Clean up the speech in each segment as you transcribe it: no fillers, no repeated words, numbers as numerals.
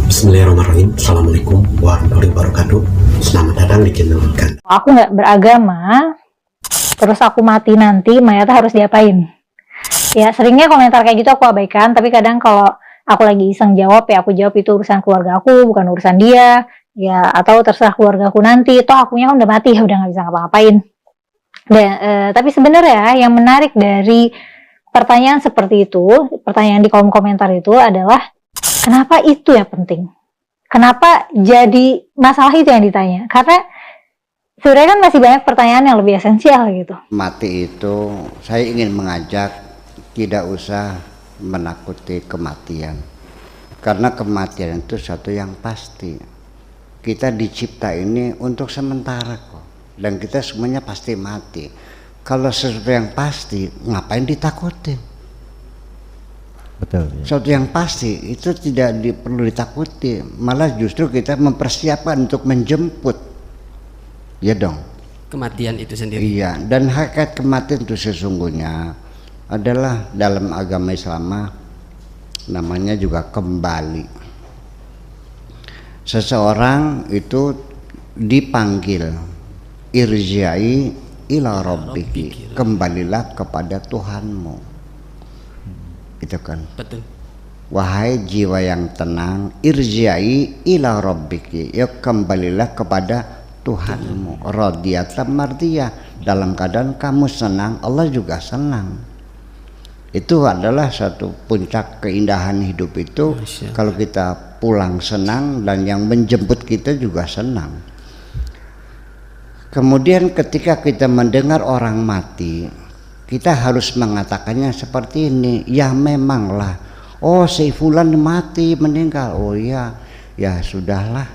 Bismillahirrahmanirrahim. Assalamualaikum warahmatullahi wabarakatuh. Selamat datang di channel Ganda. Aku nggak beragama, terus aku mati nanti, mayatnya harus diapain? Ya seringnya komentar kayak gitu aku abaikan, tapi kadang kalau aku lagi iseng jawab, ya aku jawab itu urusan keluarga aku, bukan urusan dia. Ya atau terserah keluarga aku nanti, toh akunya kan udah mati, ya udah nggak bisa ngapa-ngapain. Tapi sebenarnya yang menarik dari pertanyaan seperti itu, pertanyaan di kolom komentar itu adalah kenapa itu yang penting? Kenapa jadi masalah itu yang ditanya? Karena sebenarnya kan masih banyak pertanyaan yang lebih esensial gitu. Mati itu saya ingin mengajak tidak usah menakuti kematian. Karena kematian itu satu yang pasti. Kita dicipta ini untuk sementara kok. Dan kita semuanya pasti mati. Kalau sesuatu yang pasti, ngapain ditakutin? Betul. Ya. Sesuatu yang pasti itu tidak perlu ditakuti, malah justru kita mempersiapkan untuk menjemput, ya dong. Kematian itu sendiri. Iya, dan hakikat kematian itu sesungguhnya adalah dalam agama Islam namanya juga kembali. Seseorang itu dipanggil irji'i ila rabbiki, kembalilah kepada Tuhanmu. Itu kan. Betul. Wahai jiwa yang tenang, irji'i ila rabbiki, ya kembalilah kepada Tuhanmu. Radiyatan mardiyah, dalam keadaan kamu senang, Allah juga senang. Itu adalah satu puncak keindahan hidup itu. Kalau kita pulang senang dan yang menjemput kita juga senang. Kemudian ketika kita mendengar orang mati, kita harus mengatakannya seperti ini, ya memanglah, oh si fulan mati meninggal, oh ya, ya sudahlah,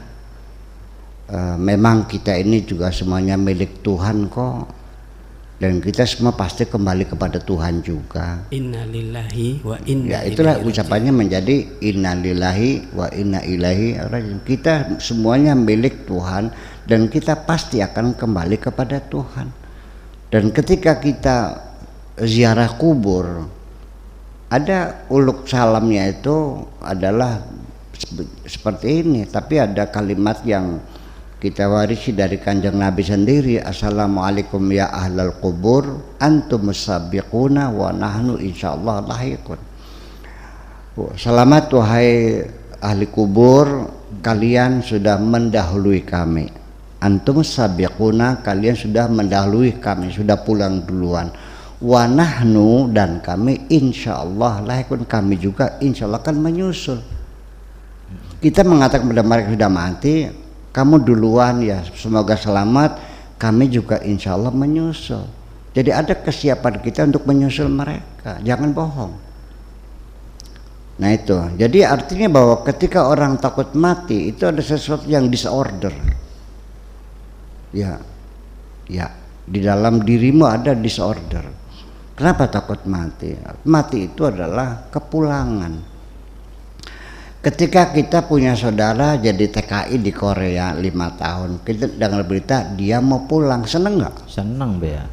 memang kita ini juga semuanya milik Tuhan kok, dan kita semua pasti kembali kepada Tuhan juga. Innalillahi wa inna Ya itulah ilaihi ucapannya menjadi innalillahi wa inna ilaihi raji'un. Kita semuanya milik Tuhan dan kita pasti akan kembali kepada Tuhan. Dan ketika kita ziarah kubur, ada uluk salamnya itu adalah seperti ini, tapi ada kalimat yang kita warisi dari Kanjeng Nabi sendiri, assalamualaikum ya ahlal kubur antum musabiquna wa nahnu insyaallah lahiqun. Selamat wahai ahli kubur, kalian sudah mendahului kami. Antum sabiquna, kalian sudah mendahului kami, sudah pulang duluan. Wa nahnu, dan kami insyaallah lahiqun, kami juga insyaallah akan menyusul. Kita mengatakan kepada mereka sudah mati, kamu duluan ya, semoga selamat, kami juga insyaallah menyusul. Jadi ada kesiapan kita untuk menyusul mereka, jangan bohong. Nah itu, jadi artinya bahwa ketika orang takut mati itu ada sesuatu yang disorder. Ya, ya, di dalam dirimu ada disorder. Kenapa takut mati? Mati itu adalah kepulangan. Ketika kita punya saudara jadi TKI di Korea 5 tahun, kita dengar berita dia mau pulang, seneng nggak? Senang Bea.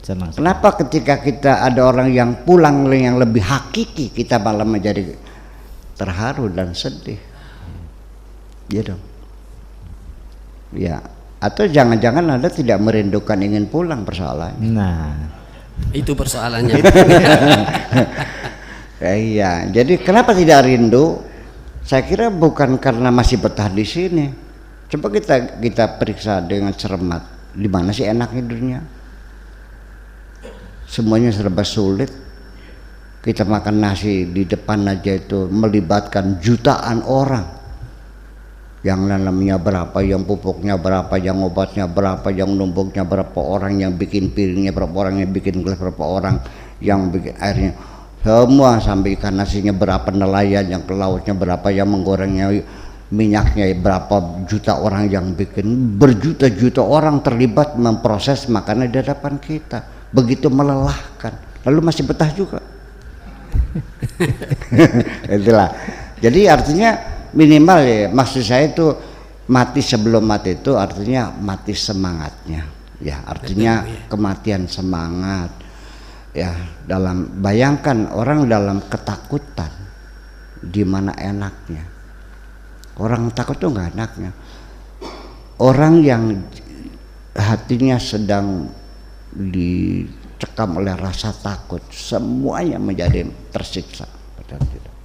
Senang. Kenapa ketika kita ada orang yang pulang yang lebih hakiki, kita malah menjadi terharu dan sedih? Ya dong. Ya. Atau jangan-jangan Anda tidak merindukan ingin pulang, persoalannya. Nah, Itu persoalannya. Iya, jadi kenapa tidak rindu? Saya kira bukan karena masih betah di sini. Coba kita periksa dengan cermat, di mana sih enak hidupnya? Semuanya serba sulit. Kita makan nasi di depan aja itu melibatkan jutaan orang. Yang nanamnya berapa, yang pupuknya berapa, yang obatnya berapa, yang numbuknya berapa orang, yang bikin piringnya berapa orang, yang bikin gelas berapa orang, yang bikin airnya, semua sampai ikan nasinya berapa, nelayan yang ke lautnya berapa, yang menggorengnya minyaknya berapa juta orang yang bikin, berjuta-juta orang terlibat memproses makanan di hadapan kita, begitu melelahkan, lalu masih betah juga. Itulah. Jadi artinya minimal ya, maksud saya itu mati sebelum mati itu artinya mati semangatnya, ya artinya kematian semangat, ya dalam bayangkan orang dalam ketakutan, di mana enaknya Orang takut tuh nggak enaknya. Orang yang hatinya sedang dicekam oleh rasa takut, semuanya menjadi tersiksa. Betul tidak?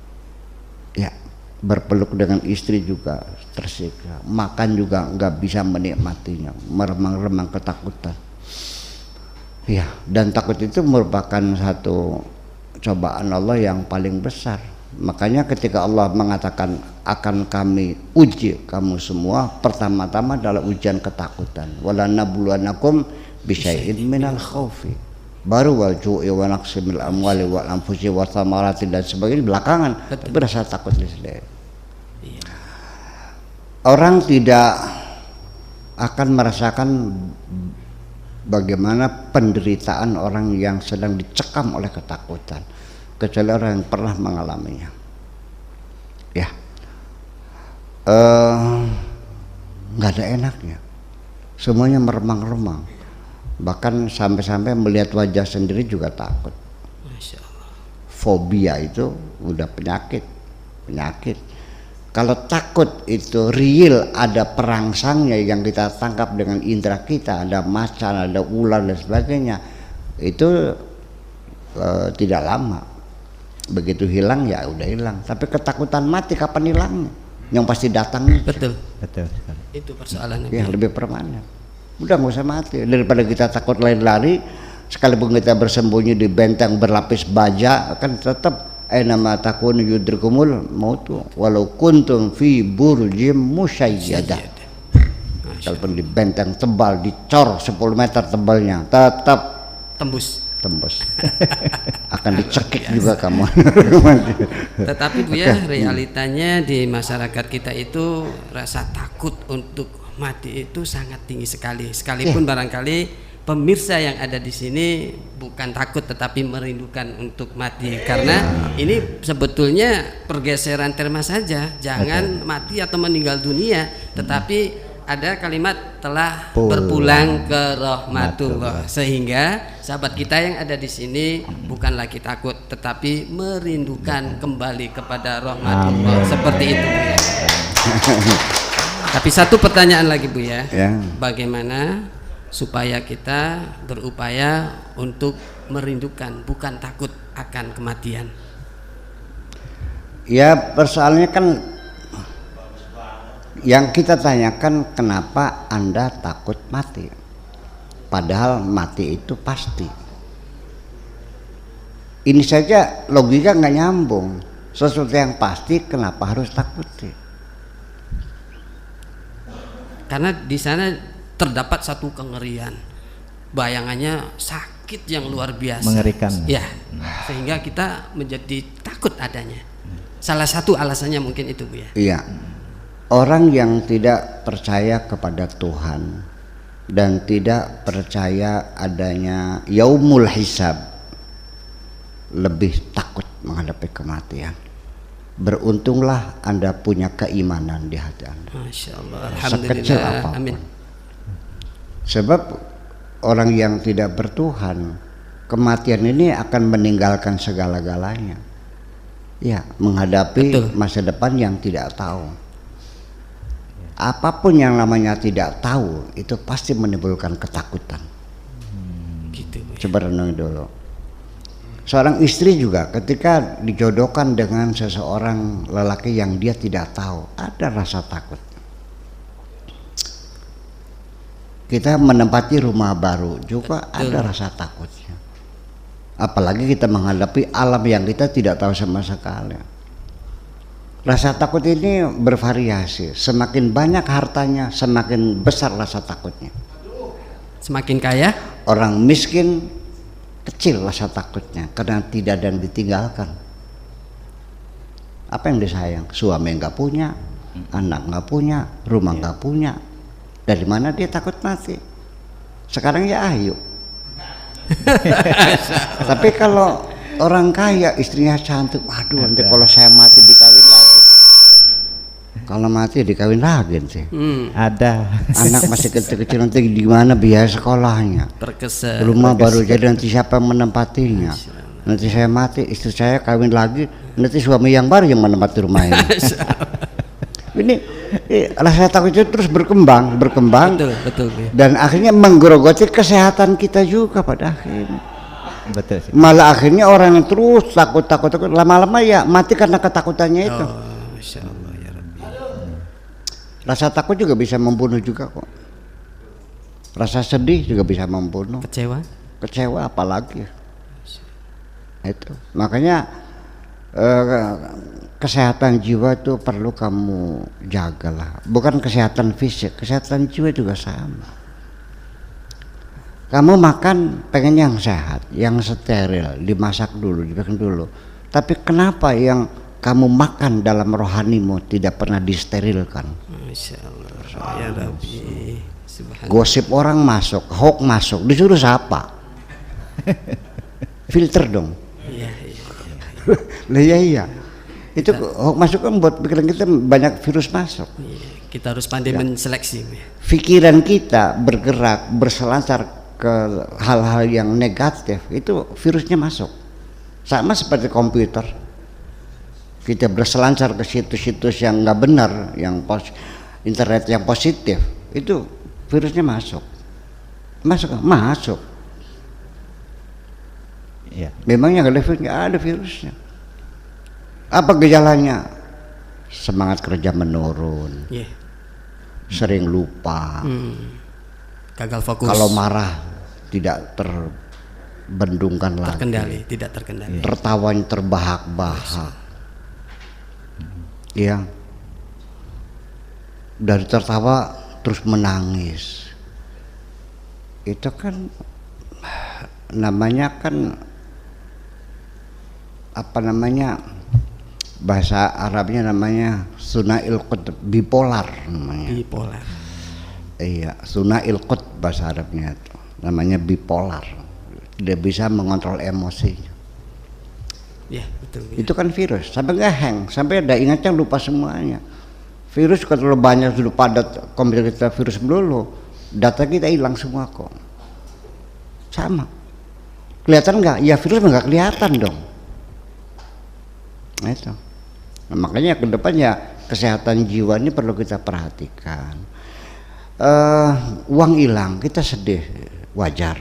Ya, berpeluk dengan istri juga tersiksa, makan juga nggak bisa menikmatinya, meremang-remang ketakutan. Ya, dan takut itu merupakan satu cobaan Allah yang paling besar. Makanya ketika Allah mengatakan akan kami uji kamu semua, pertama-tama adalah ujian ketakutan. Wala nabluwanakum bisyai'in minal khaufi. Baru wal ju'i wa naqsimil amwali wal anfusi wa thamarati dan sebagainya belakangan. Tapi rasa takut di sini. Orang tidak akan merasakan bagaimana penderitaan orang yang sedang dicekam oleh ketakutan, kecuali orang yang pernah mengalaminya. Ya, nggak ada enaknya, semuanya meremang-remang, bahkan sampai-sampai melihat wajah sendiri juga takut. Masya Allah. Fobia itu udah penyakit. Kalau takut itu real, ada perangsangnya yang kita tangkap dengan indera kita, ada macan, ada ular dan sebagainya, itu tidak lama. Begitu hilang ya udah hilang. Tapi ketakutan mati kapan hilangnya? Yang pasti datang. Betul. Betul. Itu persoalannya. Yang lebih permanen. Udah nggak usah mati. Daripada kita takut lari-lari, sekalipun kita bersembunyi di benteng berlapis baja, kan tetap nama takun yudrikumul mautu walau kuntum fi burjim musyayyada. Kalaupun di benteng tebal, dicor 10 meter tebalnya, tetap tembus. Akan dicekik juga kamu. Tetapi Bu ya, realitanya di masyarakat kita itu rasa takut untuk mati itu sangat tinggi sekali. Sekalipun barangkali pemirsa yang ada di sini bukan takut tetapi merindukan untuk mati, karena ini sebetulnya pergeseran terma saja, jangan mati atau meninggal dunia, tetapi ada kalimat telah berpulang ke rahmatullah, sehingga sahabat kita yang ada di sini bukan lagi takut tetapi merindukan kembali kepada rahmatullah. Seperti itu Bu ya. Tapi satu pertanyaan lagi Bu ya, bagaimana supaya kita berupaya untuk merindukan, bukan takut akan kematian? Ya, persoalannya kan yang kita tanyakan, kenapa Anda takut mati? Padahal mati itu pasti. Ini saja logika nggak nyambung. Sesuatu yang pasti kenapa harus takut sih? Karena di sana terdapat satu kengerian, bayangannya sakit yang luar biasa, mengerikan ya, sehingga kita menjadi takut adanya. Salah satu alasannya mungkin itu Bu ya. Iya, orang yang tidak percaya kepada Tuhan dan tidak percaya adanya yaumul hisab lebih takut menghadapi kematian. Beruntunglah Anda punya keimanan di hati Anda. Masya Allah, sekecil alhamdulillah, apapun. amin. Sebab orang yang tidak bertuhan, kematian ini akan meninggalkan segala-galanya. Ya, menghadapi masa depan yang tidak tahu. Apapun yang namanya tidak tahu itu pasti menimbulkan ketakutan. Gitu. Coba renungi dulu. Seorang istri juga ketika dijodohkan dengan seseorang lelaki yang dia tidak tahu, ada rasa takut. Kita menempati rumah baru juga ada rasa takutnya. Apalagi kita menghadapi alam yang kita tidak tahu sama sekali. Rasa takut ini bervariasi. Semakin banyak hartanya, semakin besar rasa takutnya. Semakin kaya, Orang miskin kecil rasa takutnya karena tidak ada yang ditinggalkan. Apa yang disayang? Suami nggak punya, anak nggak punya, rumah nggak punya. Dari mana dia takut mati? Sekarang ya ayo. Tapi kalau orang kaya, istrinya cantik, waduh, nanti kalau saya mati dikawin lagi. Kalau mati dikawin lagi sih. Ada. Anak masih kecil-kecil, nanti gimana biaya sekolahnya? terkesan. Rumah baru jadi, nanti siapa yang menempatinya? Nanti saya mati, istri saya kawin lagi, nanti suami yang baru yang menempati rumah ini. ini rasa takut itu terus berkembang Betul Bu ya. dan akhirnya menggerogoti kesehatan kita juga pada akhirnya. Betul sih. Malah akhirnya orang yang terus takut lama-lama ya mati karena ketakutannya itu. Masya Allah ya Rabbi. Rasa takut juga bisa membunuh juga kok. Rasa sedih juga bisa membunuh. Kecewa apalagi. Itu makanya kesehatan jiwa itu perlu kamu jagalah. Bukan kesehatan fisik, kesehatan jiwa juga sama. Kamu makan pengen yang sehat, yang steril, dimasak dulu, dibikin dulu. Tapi kenapa yang kamu makan dalam rohanimu tidak pernah disterilkan? Masya Allah ya Rabbi. Subhanallah. Gosip orang masuk, hoax masuk, disuruh siapa? Filter dong. Iya. Iya. Itu hoax masuk kan buat pikiran kita banyak virus masuk. Kita harus pandai menseleksi. Pikiran kita bergerak, berselancar ke hal-hal yang negatif, itu virusnya masuk. Sama seperti komputer. Kita berselancar ke situs-situs yang nggak benar, yang internet yang positif, itu virusnya masuk. Masuk. Iya. Memangnya nggak ada virusnya. Apa gejalanya? Semangat kerja menurun, sering lupa, gagal fokus. kalau marah tidak terbendungkan lagi, tidak terkendali. tertawanya terbahak-bahak, ya. Dari tertawa terus menangis, itu kan namanya kan bahasa Arabnya namanya sunail qutb, bipolar namanya. Bipolar. Iya, sunail qutb bahasa Arabnya itu. Namanya bipolar. Tidak bisa mengontrol emosi. Ya, betul. Ya. Itu kan virus, sampai nggak hang, sampai ada ingatnya lupa semuanya. Virus kalau banyak sudah padat komputer kita virus melulu, data kita hilang semua kok. Sama. Kelihatan nggak? Ya virus nggak kelihatan dong. Nah, itu. Nah, makanya ke depannya kesehatan jiwa ini perlu kita perhatikan. Uang hilang kita sedih, wajar.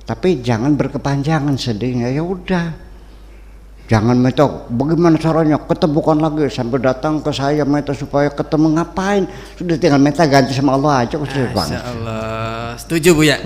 Tapi jangan berkepanjangan sedihnya. Ya udah, jangan minta bagaimana caranya ketemukan lagi sampai datang ke saya minta supaya ketemu, ngapain? Sudah tinggal minta ganti sama Allah aja. Masya Allah, setuju Bu ya.